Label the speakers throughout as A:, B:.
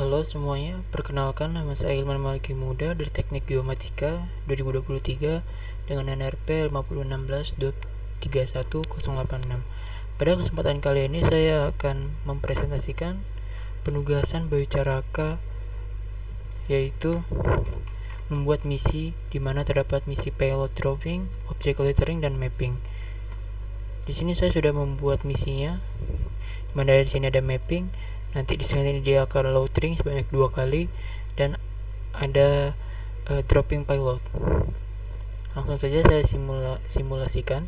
A: Halo semuanya, perkenalkan nama saya Ilman Maliki Muda dari Teknik Geomatika 2023 dengan NRP 501631086. Pada kesempatan kali ini saya akan mempresentasikan penugasan Bayu Caraka, yaitu membuat misi di mana terdapat misi payload drawing, object lettering, dan mapping. Di sini saya sudah membuat misinya, di mana di sini ada mapping. Nanti di sini dia akan loading sebanyak 2 kali dan ada dropping payload. Langsung saja saya simulasikan.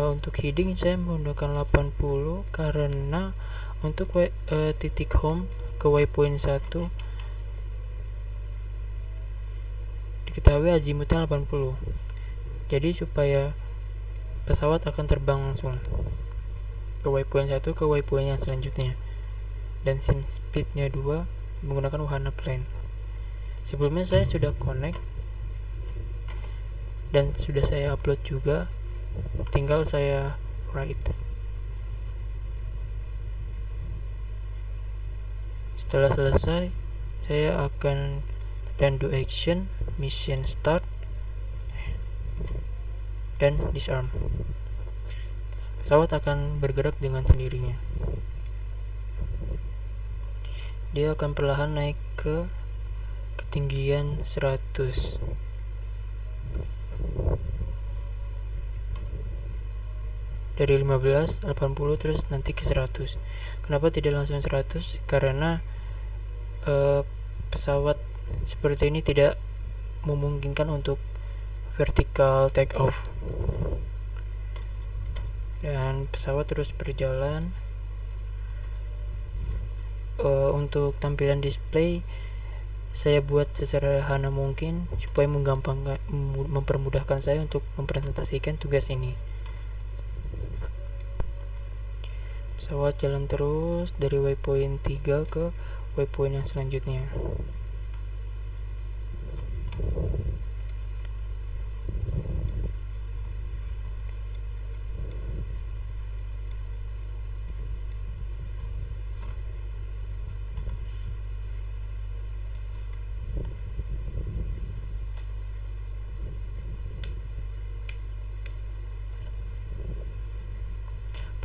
A: Untuk heading saya menggunakan 80 karena untuk titik home ke waypoint 1 diketahui azimutnya 80. Jadi supaya pesawat akan terbang langsung ke waypoint 1 ke waypoint yang selanjutnya. Dan sim speednya 2 menggunakan wahana plane. Sebelumnya saya sudah connect dan sudah saya upload juga, tinggal saya write. Setelah selesai, saya akan run do action, mission start, dan disarm. Pesawat akan bergerak dengan sendirinya. Dia akan perlahan naik ke ketinggian 100. Dari 15, 80 terus nanti ke 100. Kenapa tidak langsung 100? Karena pesawat seperti ini tidak memungkinkan untuk vertical take off. Dan pesawat terus berjalan. Untuk tampilan display saya buat sesederhana mungkin supaya mempermudahkan saya untuk mempresentasikan tugas ini. Pesawat jalan terus dari waypoint 3 ke waypoint yang selanjutnya.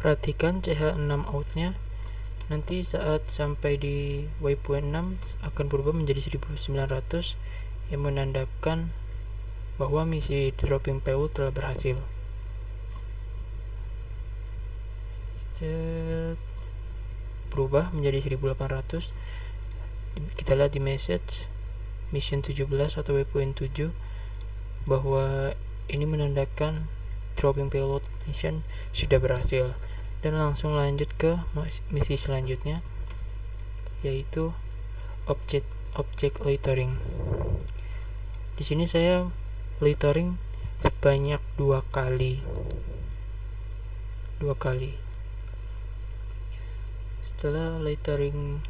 A: Perhatikan CH6 outnya. Nanti saat sampai di waypoint 6 akan berubah menjadi 1900 yang menandakan bahwa misi dropping payload telah berhasil. Berubah menjadi 1800. Kita lihat di message mission 17 atau waypoint 7 bahwa ini menandakan dropping payload mission sudah berhasil. Dan langsung lanjut ke misi selanjutnya, yaitu object loitering. Di sini saya loitering sebanyak 2 kali. Setelah loitering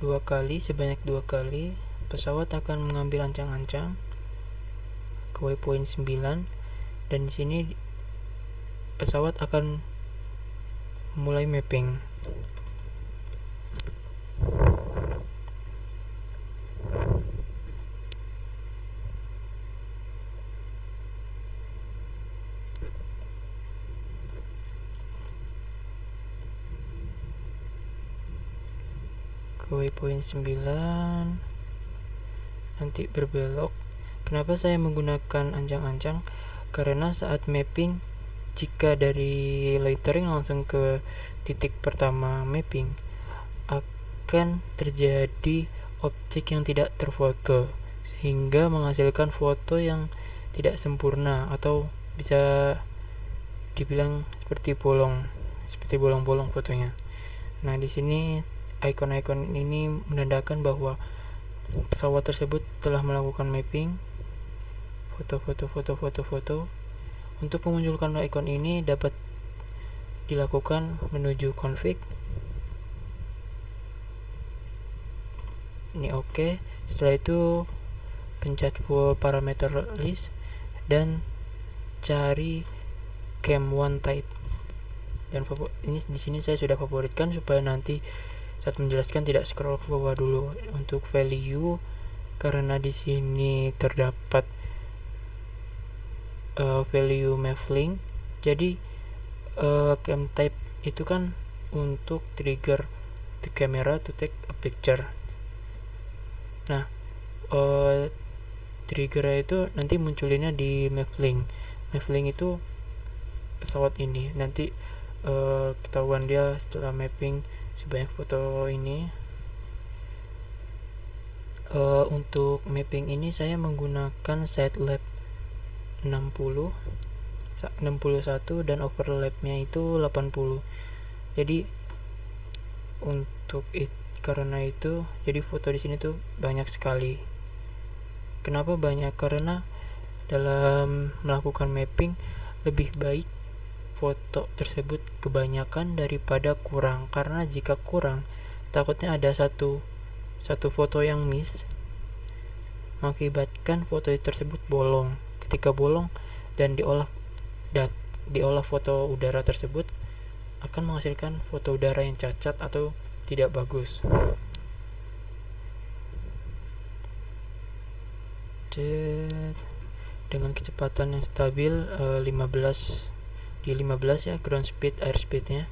A: sebanyak 2 kali, pesawat akan mengambil ancang-ancang ke waypoint 9, dan di sini pesawat akan mulai mapping. Ke waypoint 9 nanti berbelok. Kenapa saya menggunakan ancang-ancang? Karena saat mapping, jika dari loitering langsung ke titik pertama mapping, akan terjadi objek yang tidak terfoto, sehingga menghasilkan foto yang tidak sempurna atau bisa dibilang seperti bolong-bolong fotonya. Nah, di sini icon-icon ini menandakan bahwa pesawat tersebut telah melakukan mapping. Foto. Untuk memunculkan icon ini dapat dilakukan menuju config. Ini oke. Setelah itu pencet full parameter list dan cari cam one type. Dan ini di sini saya sudah favoritkan supaya nanti saat menjelaskan tidak scroll ke bawah dulu. Untuk value, karena di sini terdapat value mapling, jadi cam type itu kan untuk trigger the camera to take a picture. Nah, trigger itu nanti munculinnya di mapling. Mapling itu pesawat ini. Nanti ketahuan dia setelah mapping sebanyak foto ini. Untuk mapping ini saya menggunakan side-lap 61 dan overlapnya itu 80. Jadi untuk karena itu jadi foto di sini tuh banyak sekali. Kenapa banyak? Karena dalam melakukan mapping lebih baik foto tersebut kebanyakan daripada kurang, karena jika kurang takutnya ada satu foto yang miss mengakibatkan foto tersebut bolong. Ketika bolong dan diolah foto udara tersebut akan menghasilkan foto udara yang cacat atau tidak bagus. Dengan kecepatan yang stabil 15 ya, ground speed, air speednya.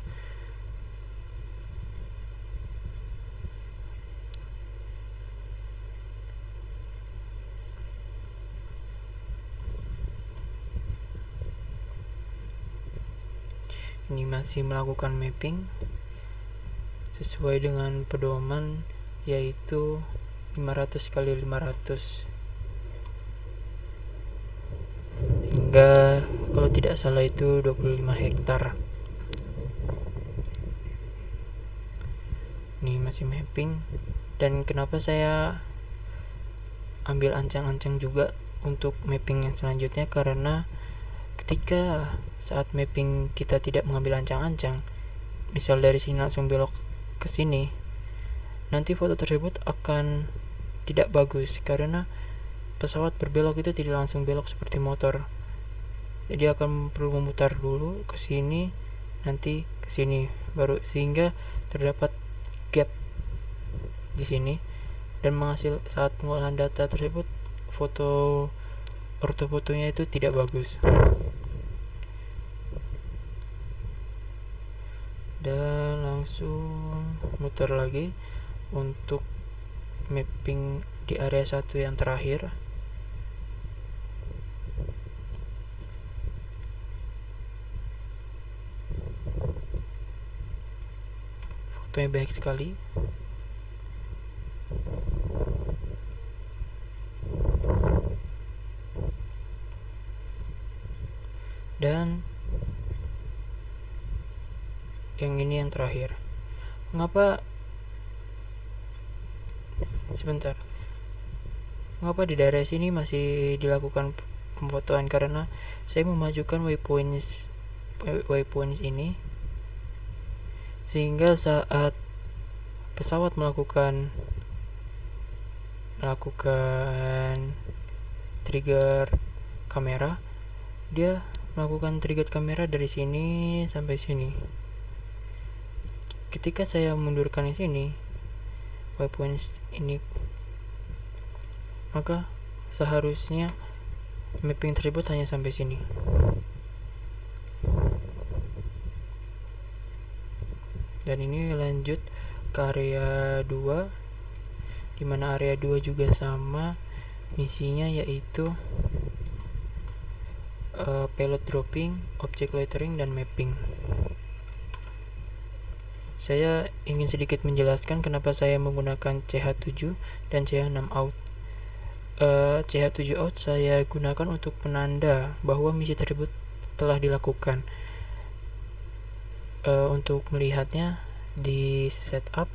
A: Ini masih melakukan mapping sesuai dengan pedoman, yaitu 500 kali 500, hingga kalau tidak salah itu 25 hektar. Ini masih mapping. Dan kenapa saya ambil ancang-ancang juga untuk mapping yang selanjutnya, karena ketika saat mapping kita tidak mengambil ancang-ancang, misal dari sini langsung belok ke sini, nanti foto tersebut akan tidak bagus karena pesawat berbelok itu tidak langsung belok seperti motor. Jadi akan perlu memutar dulu ke sini, nanti ke sini baru, sehingga terdapat gap di sini, dan menghasil saat pengolahan data tersebut ortofotonya itu tidak bagus. Dan langsung muter lagi untuk mapping di area 1 yang terakhir. Fotonya baik sekali. Dan yang ini yang terakhir. Mengapa di daerah sini masih dilakukan pemfotoan? Karena saya memajukan waypoints ini, sehingga saat pesawat melakukan trigger kamera, dia melakukan trigger kamera dari sini sampai sini. Ketika saya mundurkan di sini waypoints ini, maka seharusnya mapping tersebut hanya sampai sini. Dan ini lanjut ke area 2, dimana area 2 juga sama misinya, yaitu payload dropping, object loitering, dan mapping. Saya ingin sedikit menjelaskan kenapa saya menggunakan CH7 dan CH6 out. CH7 out saya gunakan untuk penanda bahwa misi tersebut telah dilakukan. Untuk melihatnya di setup,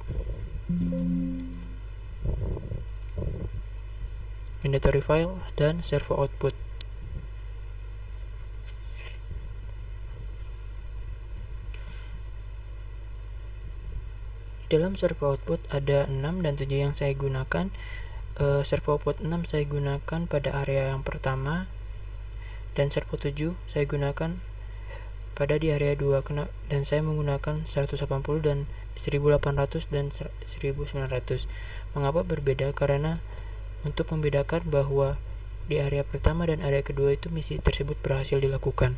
A: mandatory file, dan servo output. Dalam servo output ada 6 dan 7 yang saya gunakan. Servo output 6 saya gunakan pada area yang pertama, dan servo 7 saya gunakan pada di area 2, dan saya menggunakan 180 dan 1800 dan 1900. Mengapa berbeda? Karena untuk membedakan bahwa di area pertama dan area kedua itu misi tersebut berhasil dilakukan.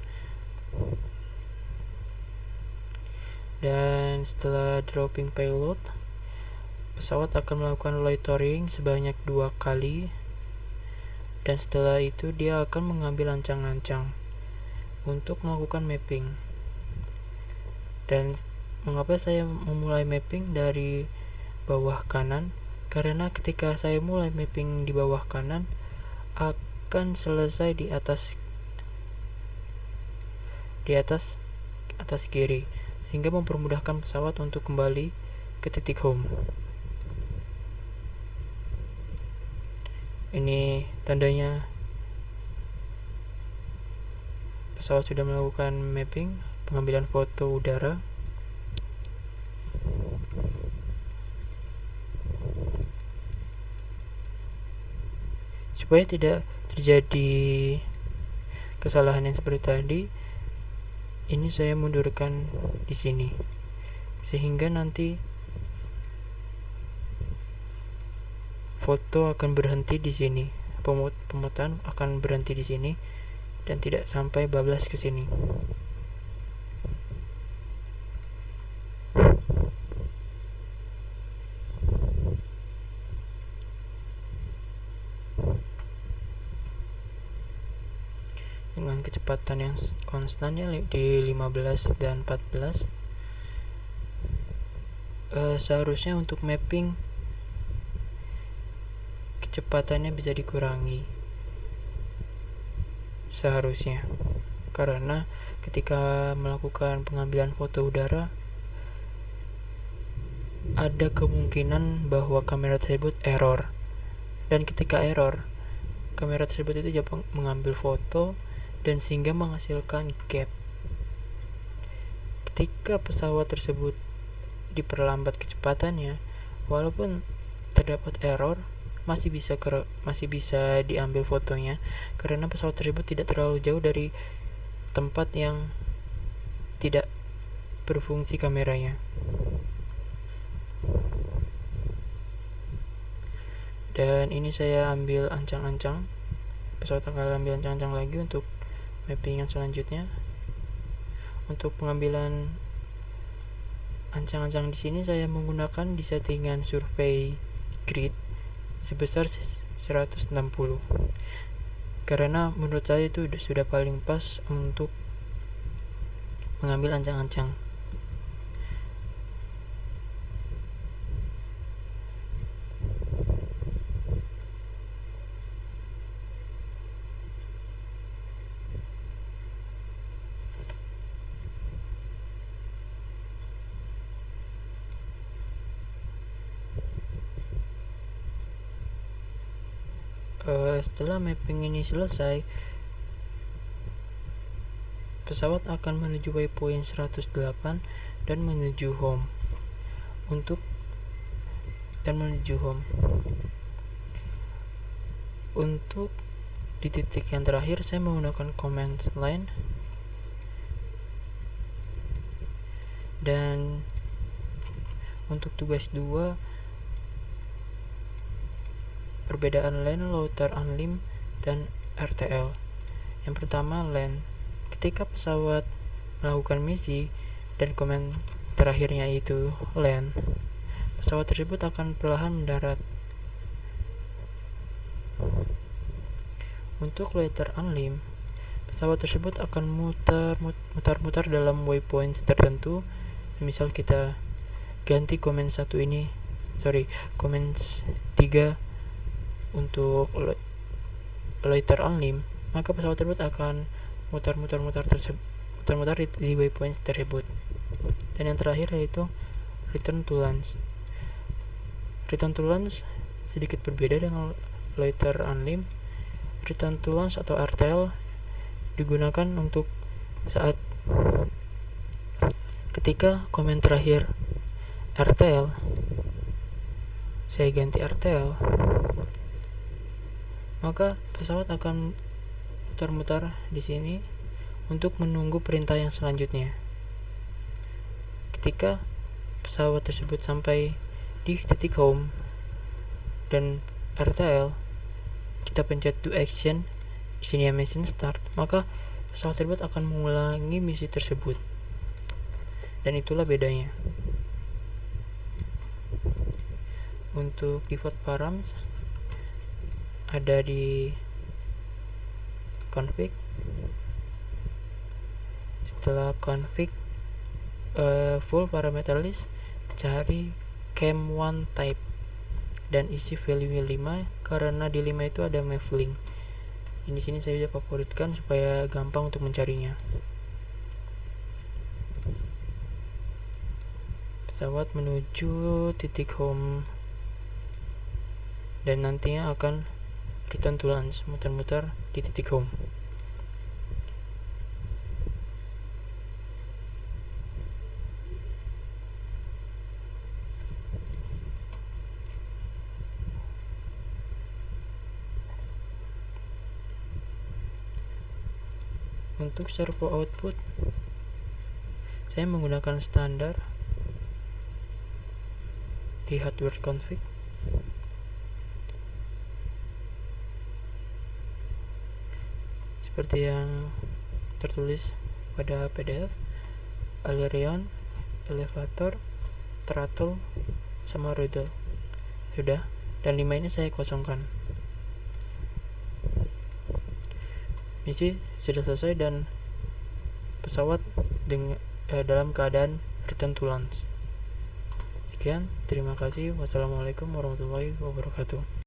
A: Dan setelah dropping payload, pesawat akan melakukan loitering sebanyak 2 kali, dan setelah itu dia akan mengambil ancang-ancang untuk melakukan mapping. Dan mengapa saya memulai mapping dari bawah kanan? Karena ketika saya mulai mapping di bawah kanan akan selesai di atas kiri, sehingga mempermudahkan pesawat untuk kembali ke titik home. Ini tandanya pesawat sudah melakukan mapping, pengambilan foto udara. Supaya tidak terjadi kesalahan yang seperti tadi, ini saya mundurkan di sini, sehingga nanti foto akan berhenti di sini, pemutaan akan berhenti di sini dan tidak sampai bablas ke sini. Dengan kecepatan yang konstan ya, di 15 dan 14, seharusnya untuk mapping kecepatannya bisa dikurangi, seharusnya, karena ketika melakukan pengambilan foto udara ada kemungkinan bahwa kamera tersebut error, dan ketika error kamera tersebut itu dapat mengambil foto dan sehingga menghasilkan gap. Ketika pesawat tersebut diperlambat kecepatannya, walaupun terdapat error, masih bisa diambil fotonya karena pesawat tersebut tidak terlalu jauh dari tempat yang tidak berfungsi kameranya. Dan ini saya ambil ancang-ancang, pesawat akan ambil ancang-ancang lagi untuk mapping yang selanjutnya. Untuk pengambilan ancang-ancang di sini saya menggunakan di settingan survey grid sebesar 160, karena menurut saya itu sudah paling pas untuk mengambil ancang-ancang. Setelah mapping ini selesai, pesawat akan menuju waypoint 108 dan menuju home. Untuk di titik yang terakhir saya menggunakan command line, dan untuk tugas 2, perbedaan land, loiter unlim, dan RTL. Yang pertama, land. Ketika pesawat melakukan misi dan komen terakhirnya itu land, pesawat tersebut akan perlahan mendarat. Untuk loiter unlim, pesawat tersebut akan mutar-mutar dalam waypoints tertentu. Misal kita ganti komen 3 untuk loiter unlim, maka pesawat tersebut akan mutar-mutar di waypoint tersebut. Dan yang terakhir yaitu return to launch. Return to launch sedikit berbeda dengan loiter unlim. Return to launch atau RTL digunakan untuk saat ketika komen terakhir RTL, saya ganti RTL, maka pesawat akan mutar-mutar di sini untuk menunggu perintah yang selanjutnya. Ketika pesawat tersebut sampai di titik home dan RTL, kita pencet do action, di sini mission start, maka pesawat tersebut akan mengulangi misi tersebut. Dan itulah bedanya. Untuk default params ada di config. Setelah config full parameter list, cari cam1 type dan isi value 5 karena di 5 itu ada mavlink. Di sini saya sudah favoritkan supaya gampang untuk mencarinya. Pesawat menuju titik home dan nantinya akan return to launch, muter-muter di titik home. Untuk servo output, saya menggunakan standar di hardware config. Seperti yang tertulis pada PDF, aileron, elevator, throttle, sama rudder. Sudah, dan 5 ini saya kosongkan. Misi sudah selesai dan pesawat dalam keadaan return to launch. Sekian, terima kasih. Wassalamualaikum warahmatullahi wabarakatuh.